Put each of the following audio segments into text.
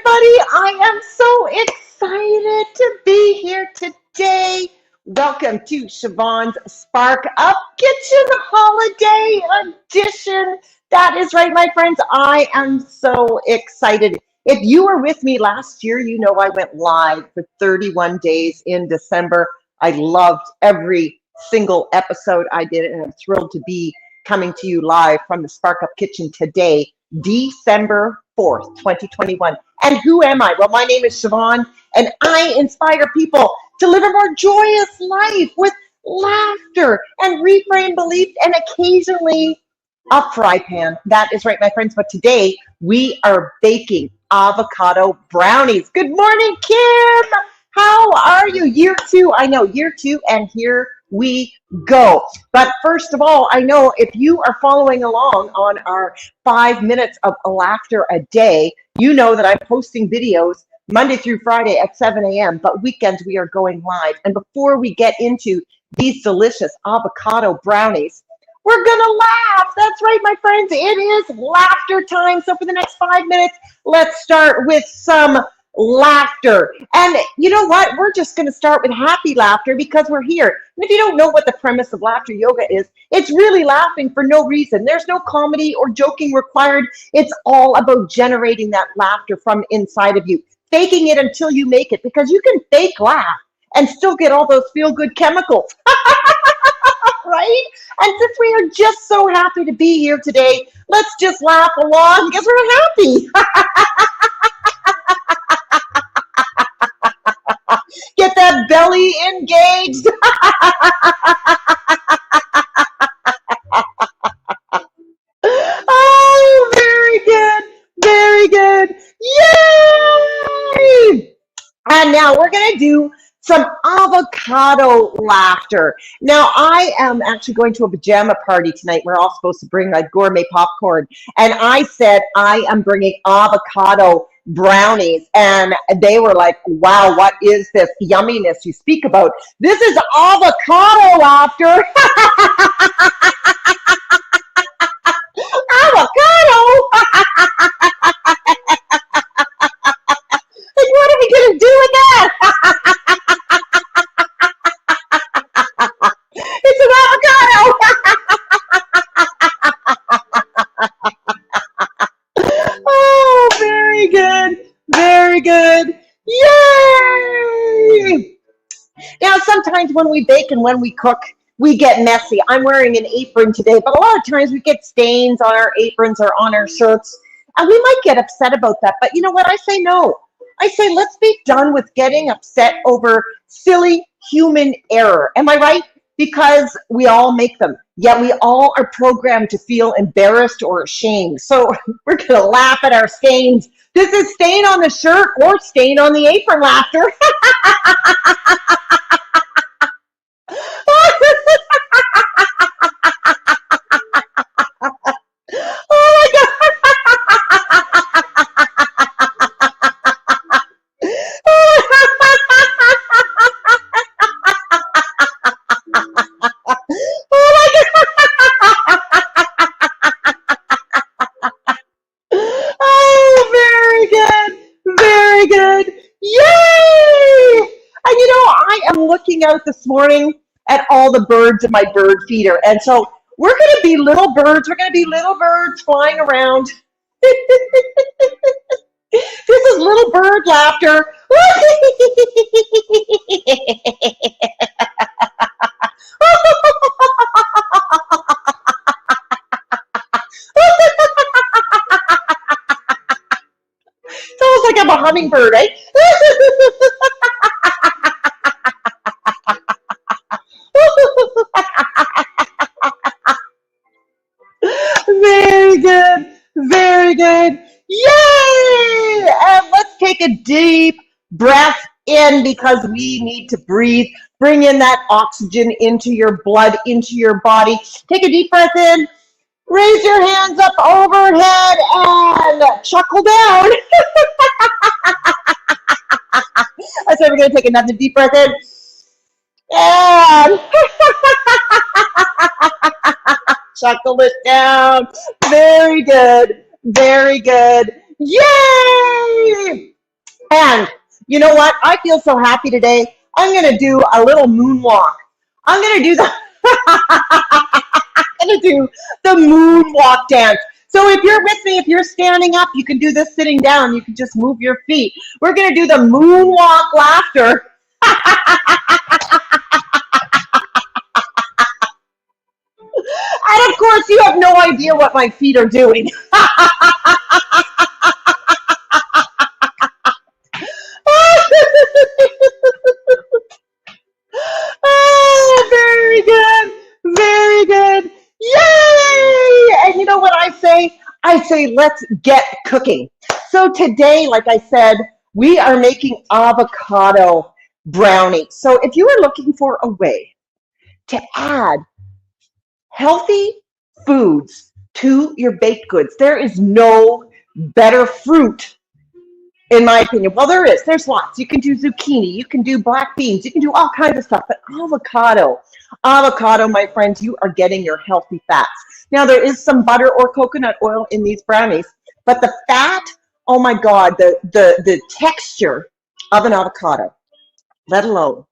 I am so excited to be here today. Welcome to Siobhan's SparkUp Kitchen Holiday Edition. That is right, my friends. I am so excited. If you were with me last year, you know I went live for 31 days in December. I loved every single episode I did, and I'm thrilled to be coming to you live from the SparkUp Kitchen today, December 4th, 2021. And who am I? Well, my name is Siobhan, and I inspire people to live a more joyous life with laughter and reframe belief and occasionally a fry pan. That is right, my friends. But today we are baking avocado brownies. Good morning, Kim. How are you? Year two. I know, year two, and here we go. But first of all, I know if you are following along on our 5 minutes of laughter a day, you know that I'm posting videos Monday through Friday at 7 a.m., but weekends we are going live. And before we get into these delicious avocado brownies, we're gonna laugh. That's right, my friends. It is laughter time. So for the next 5 minutes, let's start with some laughter. And you know what? We're just going to start with happy laughter because we're here. And if you don't know what the premise of laughter yoga is, it's really laughing for no reason. There's no comedy or joking required. It's all about generating that laughter from inside of you, faking it until you make it, because you can fake laugh and still get all those feel-good chemicals. Right? And since we are just so happy to be here today, let's just laugh along because we're happy. Get that belly engaged. Oh, very good. Very good. Yay! And now we're going to do some avocado laughter. Now, I am actually going to a pajama party tonight. We're all supposed to bring like gourmet popcorn. And I said, I am bringing avocado brownies. And they were like, wow, what is this yumminess you speak about? This is avocado laughter. Avocado. Like, what are we going to do with that? It's an avocado. Oh, very good. Very good. Yay! Now, sometimes when we bake and when we cook, we get messy. I'm wearing an apron today, but a lot of times we get stains on our aprons or on our shirts, and we might get upset about that. But you know what? I say no. I say let's be done with getting upset over silly human error. Am I right? Because we all make them, yet we all are programmed to feel embarrassed or ashamed. So we're going to laugh at our stains. This is stain on the shirt or stain on the apron laughter. Oh my God. Looking out this morning at all the birds in my bird feeder, and so we're going to be little birds. We're going to be little birds flying around. This is little bird laughter. It's almost like I'm a hummingbird, eh? Very good. Very good. Yay! And let's take a deep breath in because we need to breathe. Bring in that oxygen into your blood, into your body. Take a deep breath in. Raise your hands up overhead and chuckle down. I said we're going to take another deep breath in. And chuckle it down. Very good. Very good. Yay! And you know what? I feel so happy today. I'm going to do a little moonwalk. I'm going to do the I'm going to do the moonwalk dance. So if you're with me, if you're standing up, you can do this sitting down. You can just move your feet. We're going to do the moonwalk laughter. And of course, you have no idea what my feet are doing. Oh, very good. Very good. Yay! And you know what I say? I say, let's get cooking. So today, like I said, we are making avocado brownies. So if you are looking for a way to add healthy foods to your baked goods, there is no better fruit, in my opinion. Well, there is. There's lots. You can do zucchini. You can do black beans. You can do all kinds of stuff. But avocado, my friends, you are getting your healthy fats. Now, there is some butter or coconut oil in these brownies, but the fat, oh my God, the texture of an avocado, let alone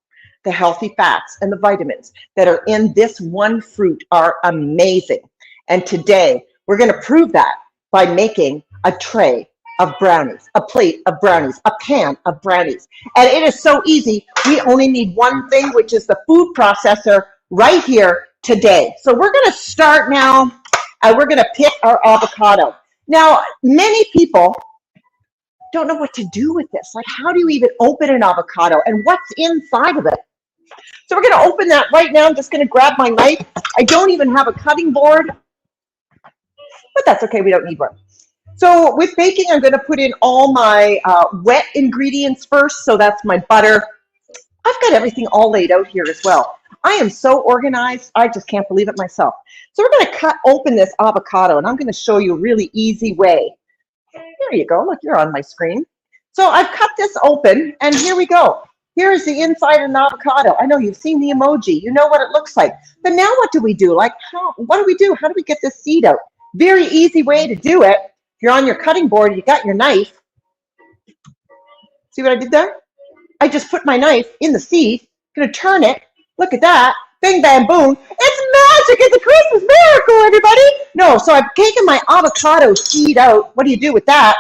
the healthy fats and the vitamins that are in this one fruit, are amazing. And today, we're going to prove that by making a tray of brownies, a plate of brownies, a pan of brownies. And it is so easy. We only need one thing, which is the food processor right here today. So we're going to start now, and we're going to pick our avocado. Now, many people don't know what to do with this. Like, how do you even open an avocado and what's inside of it? So we're going to open that right now. I'm just going to grab my knife. I don't even have a cutting board, but that's okay. We don't need one. So with baking, I'm going to put in all my wet ingredients first. So that's my butter. I've got everything all laid out here as well. I am so organized. I just can't believe it myself. So we're going to cut open this avocado, and I'm going to show you a really easy way. There you go. Look, you're on my screen. So I've cut this open, and here we go. Here is the inside of an avocado. I know you've seen the emoji. You know what it looks like. But now what do we do? Like, what do we do? How do we get this seed out? Very easy way to do it. If you're on your cutting board, you got your knife. See what I did there? I just put my knife in the seed. Gonna turn it. Look at that. Bing, bam, boom. It's magic. It's a Christmas miracle, everybody. No, so I've taken my avocado seed out. What do you do with that?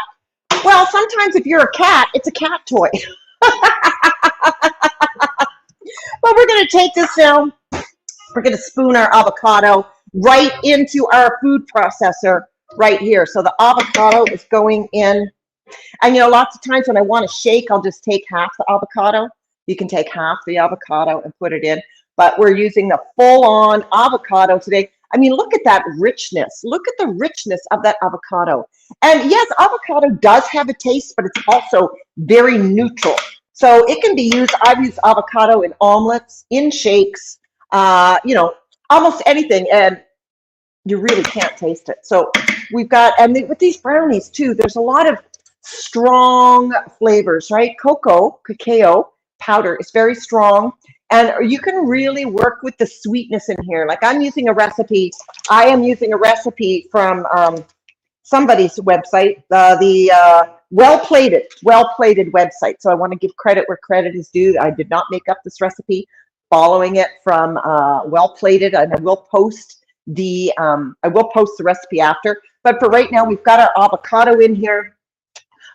Well, sometimes if you're a cat, it's a cat toy. But we're going to take this down. We're going to spoon our avocado right into our food processor right here. So the avocado is going in. And you know, lots of times when I want to shake, I'll just take half the avocado. You can take half the avocado and put it in. But we're using the full-on avocado today. I mean, look at that richness. Look at the richness of that avocado. And yes, avocado does have a taste, but it's also very neutral. So it can be used. I've used avocado in omelets, in shakes, you know, almost anything, and you really can't taste it. So we've got, and with these brownies too, there's a lot of strong flavors, right? Cacao powder is very strong, and you can really work with the sweetness in here. Like I'm using a recipe. I am using a recipe from somebody's website, the well-plated website. So I want to give credit where credit is due. I did not make up this recipe, following it from well-plated, and I will post the recipe after. But for right now, we've got our avocado in here.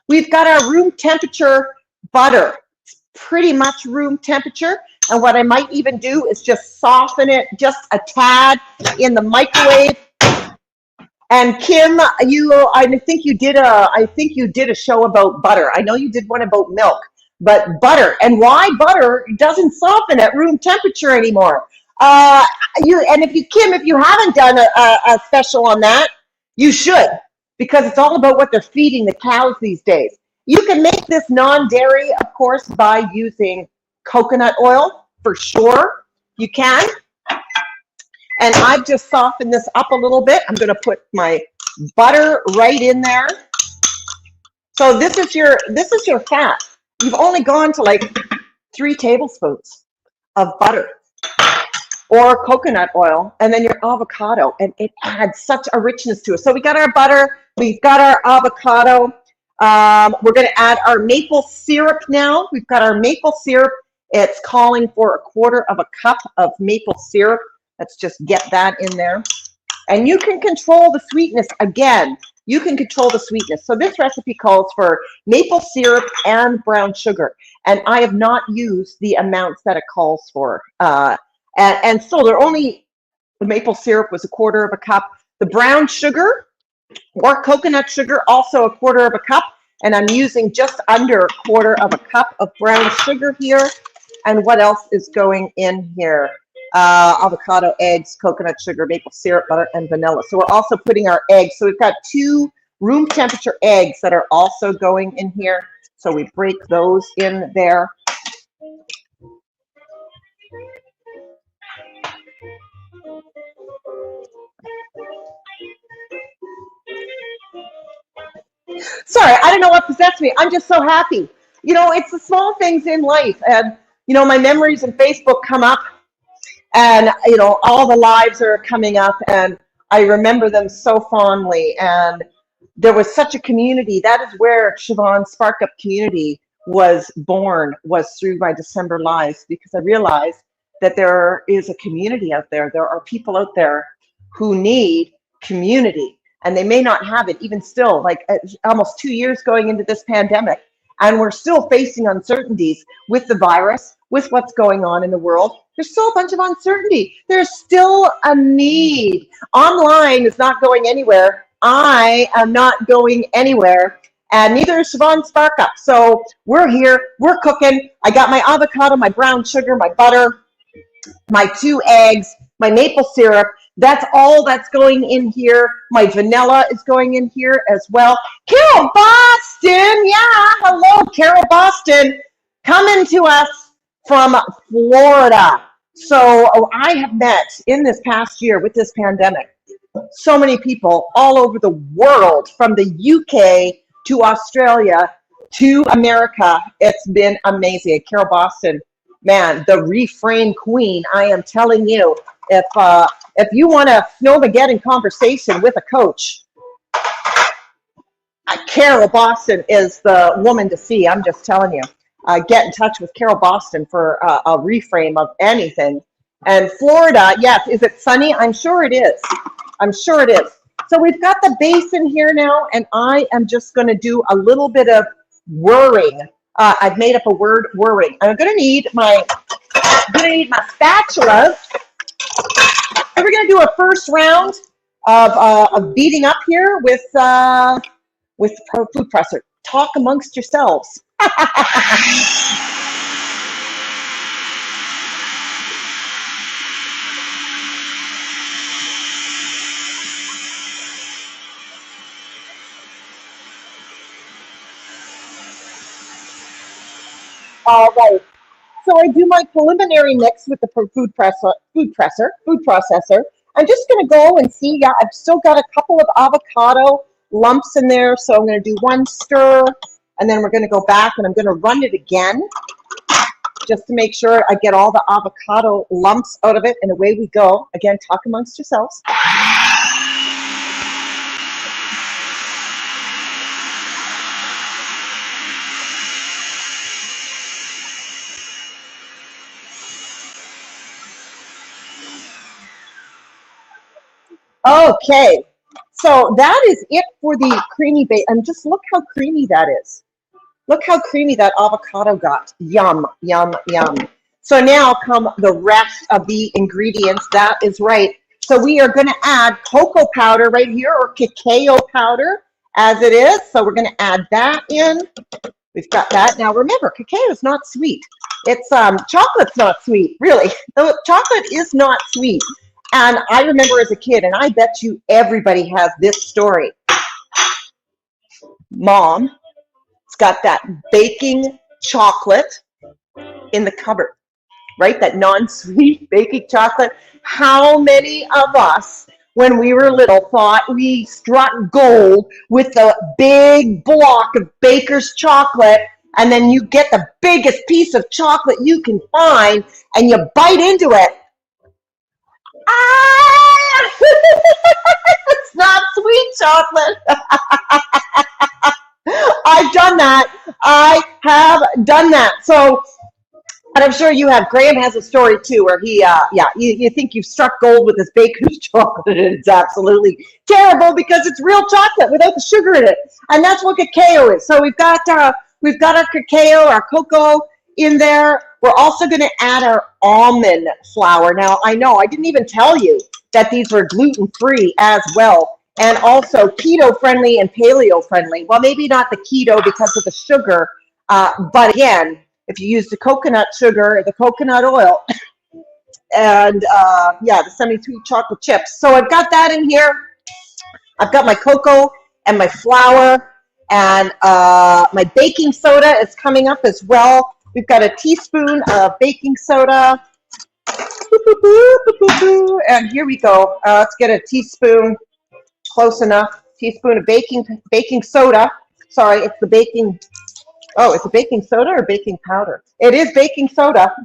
We've got our room temperature butter. It's pretty much room temperature. And what I might even do is just soften it just a tad in the microwave. And Kim, I think you did a show about butter. I know you did one about milk, but butter, and why butter doesn't soften at room temperature anymore. Kim, if you haven't done a special on that, you should, because it's all about what they're feeding the cows these days. You can make this non-dairy, of course, by using coconut oil, for sure. You can. And I've just softened this up a little bit. I'm going to put my butter right in there. So this is your fat. You've only gone to like 3 tablespoons of butter or coconut oil, and then your avocado, and it adds such a richness to it. So we got our butter, we've got our avocado. We're going to add our maple syrup now. We've got our maple syrup. It's calling for a quarter of a cup of maple syrup. Let's just get that in there. And you can control the sweetness again. You can control the sweetness. So this recipe calls for maple syrup and brown sugar. And I have not used the amounts that it calls for. And so the maple syrup was a quarter of a cup. The brown sugar or coconut sugar, also a quarter of a cup. And I'm using just under a quarter of a cup of brown sugar here. And what else is going in here? Avocado, eggs, coconut sugar, maple syrup, butter, and vanilla. So we're also putting our eggs. So we've got 2 room temperature eggs that are also going in here. So we break those in there. Sorry, I don't know what possessed me. I'm just so happy. You know, it's the small things in life. And, you know, my memories in Facebook come up. And, you know, all the lives are coming up, and I remember them so fondly. And there was such a community. That is where Siobhan's SparkUp community was born, was through my December lives, because I realized that there is a community out there. There are people out there who need community, and they may not have it even still, like almost 2 years going into this pandemic. And we're still facing uncertainties with the virus, with what's going on in the world. There's still a bunch of uncertainty. There's still a need. Online is not going anywhere. I am not going anywhere, and neither is Siobhan SparkUp. So we're here, we're cooking. I got my avocado, my brown sugar, my butter, my 2 eggs, my maple syrup. That's all that's going in here. My vanilla is going in here as well. Carol Boston, yeah, hello, Carol Boston, coming to us from Florida. So I have met in this past year with this pandemic so many people all over the world, from the UK to Australia to America. It's been amazing. Carol Boston, man, the reframe queen. I am telling you, if you want a Snowmageddon conversation with a coach, Carol Boston is the woman to see. I'm just telling you. Get in touch with Carol Boston for a reframe of anything. And Florida, yes, is it sunny? I'm sure it is. I'm sure it is. So we've got the basin here now, and I am just going to do a little bit of whirring. I've made up a word, whirring. I'm going to need my spatula. And we're going to do a first round of beating up here with the food presser. Talk amongst yourselves. All right. So I do my preliminary mix with the food processor. I'm just going to go and see. Yeah, I've still got a couple of avocado lumps in there. So I'm going to do 1 stir, and then we're going to go back and I'm going to run it again just to make sure I get all the avocado lumps out of it. And away we go. Again, talk amongst yourselves. Okay, so that is it for the creamy base. And just look how creamy that is. Look how creamy that avocado got. Yum, yum, yum. So now come the rest of the ingredients. That is right. So we are going to add cocoa powder right here, or cacao powder as it is. So we're going to add that in. We've got that. Now remember, cacao is not sweet. It's chocolate's not sweet, really. Chocolate is not sweet. And I remember as a kid, and I bet you everybody has this story. Mom's got that baking chocolate in the cupboard, right? That non-sweet baking chocolate. How many of us, when we were little, thought we struck gold with the big block of baker's chocolate, and then you get the biggest piece of chocolate you can find, and you bite into it. It's not sweet chocolate. I've done that. I have done that. So, and I'm sure you have. Graham has a story too where he, you think you've struck gold with this baker's chocolate, and it's absolutely terrible because it's real chocolate without the sugar in it, and that's what cacao is. So we've got our cacao, our cocoa in there. We're also going to add our almond flour. Now, I know I didn't even tell you that these were gluten-free as well, and also keto-friendly and paleo-friendly. Well, maybe not the keto because of the sugar, but again, if you use the coconut sugar, the coconut oil, and the semi-sweet chocolate chips. So I've got that in here. I've got my cocoa and my flour, and my baking soda is coming up as well. We've got a teaspoon of baking soda. And here we go. Let's get a teaspoon, close enough. Teaspoon of baking soda. Sorry, it's the baking. Oh, is it baking soda or baking powder? It is baking soda.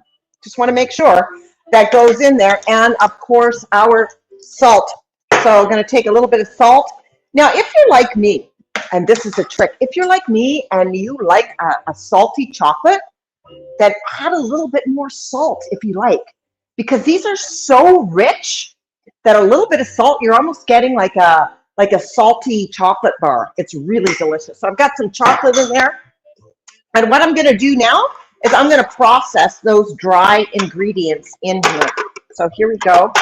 Just want to make sure that goes in there. And of course, our salt. So I'm going to take a little bit of salt. Now, if you're like me, and this is a trick, if you're like me and you like a salty chocolate, then add a little bit more salt if you like, because these are so rich that a little bit of salt, you're almost getting like a salty chocolate bar. It's really delicious. So I've got some chocolate in there. And what I'm going to do now is I'm going to process those dry ingredients in here. So here we go.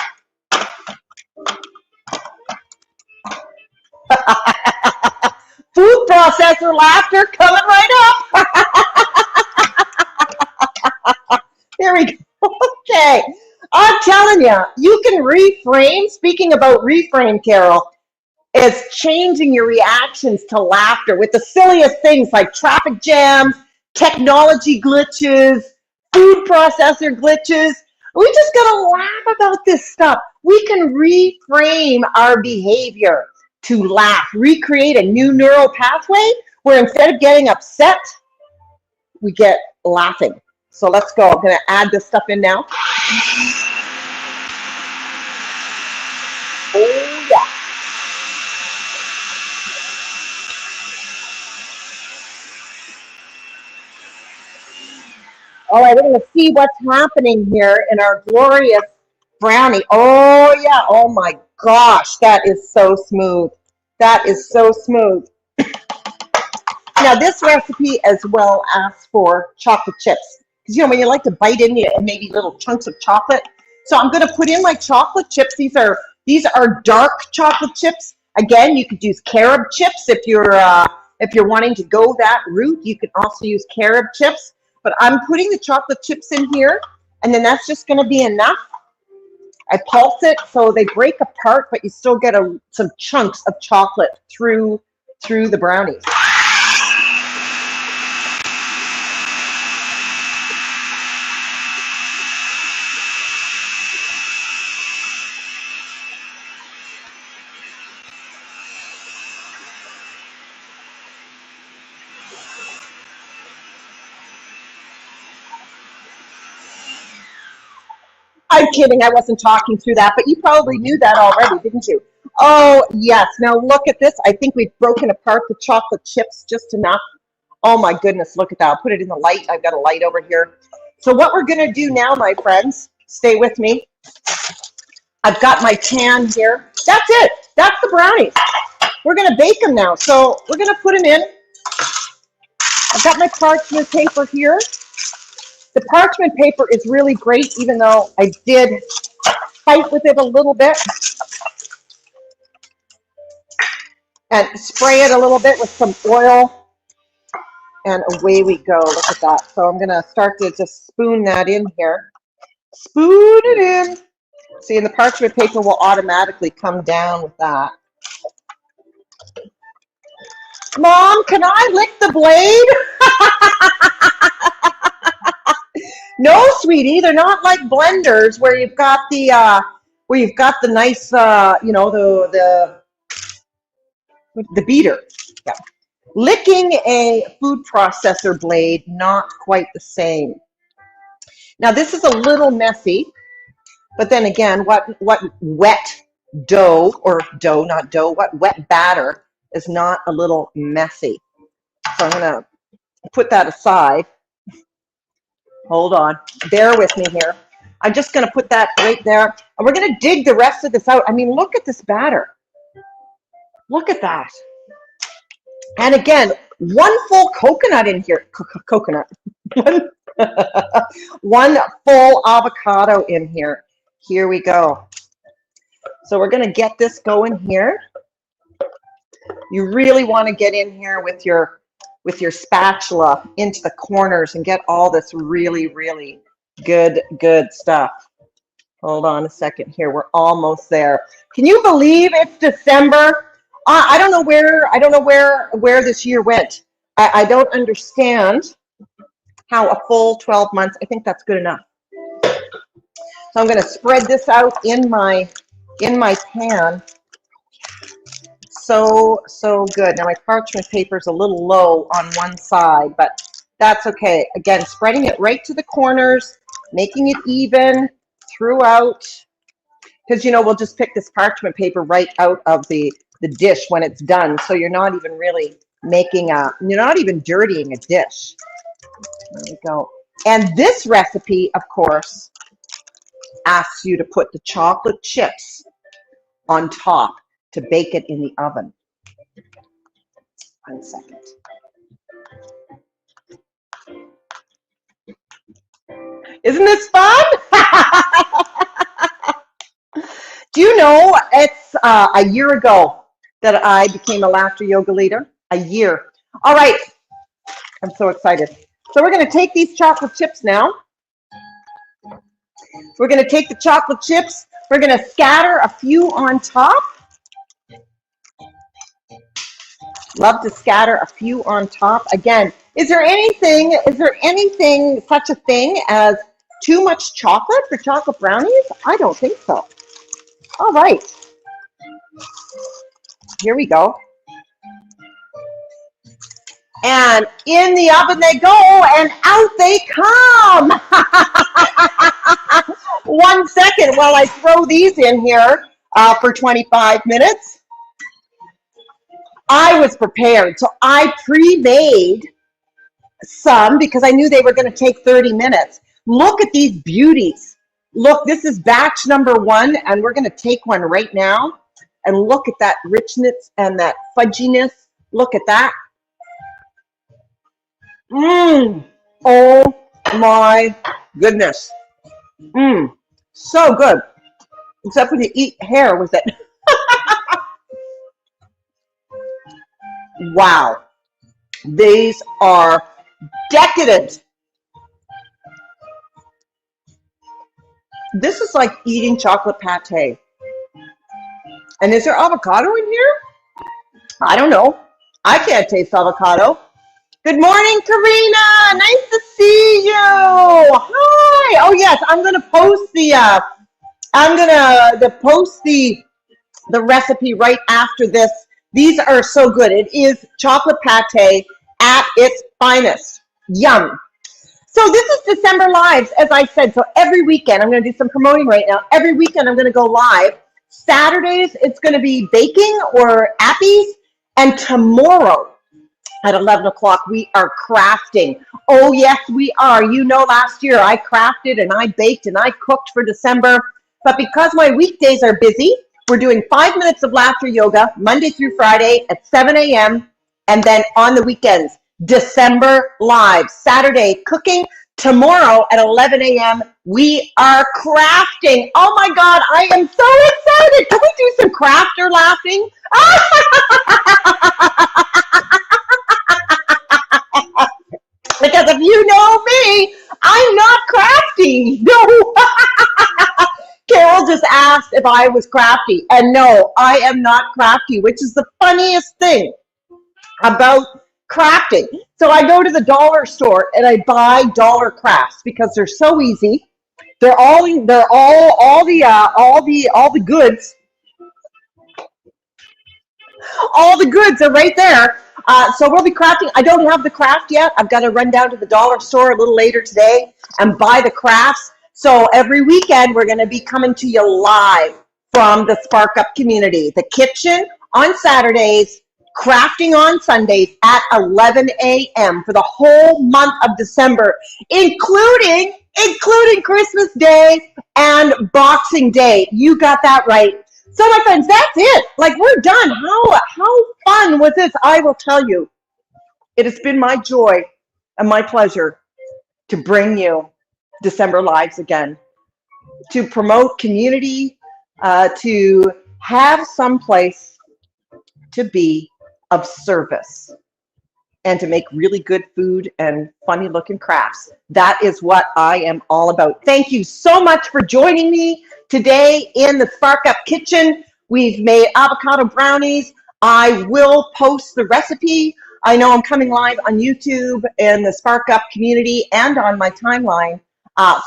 Food processor laughter coming right up. There we go. Okay. I'm telling you, you can reframe. Speaking about reframe, Carol, is changing your reactions to laughter with the silliest things like traffic jams, technology glitches, food processor glitches. We just got to laugh about this stuff. We can reframe our behavior to laugh, recreate a new neural pathway where instead of getting upset, we get laughing. So let's go. I'm going to add this stuff in now. Oh, yeah. All right, we're going to see what's happening here in our glorious brownie. Oh, yeah. Oh, my gosh. That is so smooth. That is so smooth. Now, this recipe as well asks for chocolate chips. Because, you know, when you like to bite in, maybe little chunks of chocolate. So I'm going to put in my chocolate chips. These are dark chocolate chips. Again, you could use carob chips if you're wanting to go that route. You can also use carob chips. But I'm putting the chocolate chips in here, and then that's just going to be enough. I pulse it so they break apart, but you still get some chunks of chocolate through the brownies. I'm kidding. I wasn't talking through that, but you probably knew that already, didn't you? Oh, yes. Now look at this. I think we've broken apart the chocolate chips just enough. Oh, my goodness. Look at that. I'll put it in the light. I've got a light over here. So what we're going to do now, my friends, stay with me. I've got my pan here. That's it. That's the brownies. We're going to bake them now. So we're going to put them in. I've got my parchment paper here. The parchment paper is really great, even though I did fight with it a little bit. And spray it a little bit with some oil. And away we go. Look at that. So I'm going to start to just spoon that in here. Spoon it in. See, and the parchment paper will automatically come down with that. Mom, can I lick the blade? No, sweetie, they're not like blenders where you've got the nice the beater. Yeah. Licking a food processor blade, not quite the same. Now this is a little messy, but then again, what wet dough, or dough, not dough, what wet batter is not a little messy? So I'm gonna put that aside. Hold on, bear with me here. I'm just gonna put that right there, and we're gonna dig the rest of this out. I mean, look at this batter. Look at that. And again, one full coconut in here. Coconut. One full avocado in here. Here we go. So we're going to get this going here. You really want to get in here with your spatula into the corners and get all this really, really good stuff. Hold on a second here. We're almost there. Can you believe it's December? I don't know where this year went. I don't understand how a full 12 months, I think that's good enough. So I'm going to spread this out in my pan. So good. Now my parchment paper is a little low on one side, but that's okay. Again, spreading it right to the corners, making it even throughout, because we'll just pick this parchment paper right out of the dish when it's done. So you're not even really you're not even dirtying a dish. There we go. And this recipe, of course, asks you to put the chocolate chips on top to bake it in the oven. 1 second. Isn't this fun? Do you know it's a year ago that I became a laughter yoga leader? A year. All right. I'm so excited. So we're going to take these chocolate chips now. We're going to take the chocolate chips. We're going to scatter a few on top. Love to scatter a few on top. Again, is there anything, such a thing as too much chocolate for chocolate brownies? I don't think so. All right. Here we go. And in the oven they go, and out they come. 1 second while I throw these in here for 25 minutes. I was prepared, so I pre-made some because I knew they were going to take 30 minutes. Look at these beauties. Look, this is batch number 1, and we're going to take one right now. And look at that richness and that fudginess. Look at that. Oh my goodness. So good. Except when you eat hair with it. Wow. These are decadent. This is like eating chocolate pate. And is there avocado in here? I don't know. I can't taste avocado. Good morning, Karina. Nice to see you. Hi. Oh yes, I'm gonna post the recipe right after this. These are so good. It is chocolate pate at its finest. Yum. So this is December Lives, as I said. So every weekend, I'm going to do some promoting right now. Every weekend, I'm going to go live. Saturdays, it's going to be baking or appies. And tomorrow at 11 o'clock, we are crafting. Oh, yes, we are. You know, last year I crafted and I baked and I cooked for December. But because my weekdays are busy, we're doing 5 minutes of laughter yoga Monday through Friday at 7 a.m. And then on the weekends, December Live. Saturday, cooking. Tomorrow at 11 a.m., we are crafting. Oh my God, I am so excited. Can we do some crafter laughing? Because if you know me, I'm not crafty. No. Carol just asked if I was crafty. And no, I am not crafty, which is the funniest thing about crafting. So I go to the dollar store and I buy dollar crafts because they're so easy. They're all the goods. All the goods are right there. So we'll be crafting. I don't have the craft yet. I've got to run down to the dollar store a little later today and buy the crafts. So every weekend we're going to be coming to you live from the SparkUp community, the kitchen on Saturdays, crafting on Sundays at 11 a.m. for the whole month of December, including Christmas Day and Boxing Day. You got that right. So my friends, that's it. Like, we're done. How fun was this? I will tell you, it has been my joy and my pleasure to bring you December Lives again, to promote community, to have some place to be of service, and to make really good food and funny looking crafts. That is what I am all about. Thank you so much for joining me today in the SparkUp kitchen. We've made avocado brownies. I will post the recipe. I know I'm coming live on YouTube and the SparkUp community and on my timeline.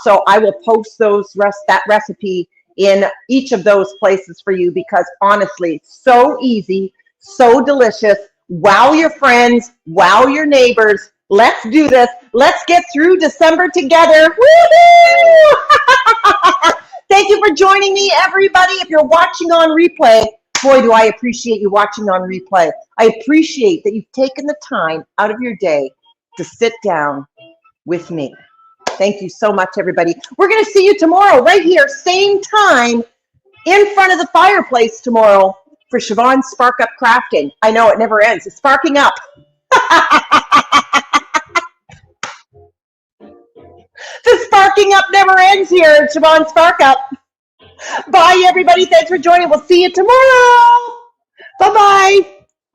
So I will post that recipe in each of those places for you, because honestly, so easy, so delicious. Wow your friends, wow your neighbors. Let's do this. Let's get through December together. Woo-hoo! Thank you for joining me, everybody. If you're watching on replay, boy, do I appreciate you watching on replay. I appreciate that you've taken the time out of your day to sit down with me. Thank you so much, everybody. We're going to see you tomorrow right here, same time, in front of the fireplace tomorrow for Siobhan's SparkUp Crafting. I know it never ends. It's sparking up. The sparking up never ends here at Siobhan's SparkUp. Bye, everybody. Thanks for joining. We'll see you tomorrow. Bye-bye.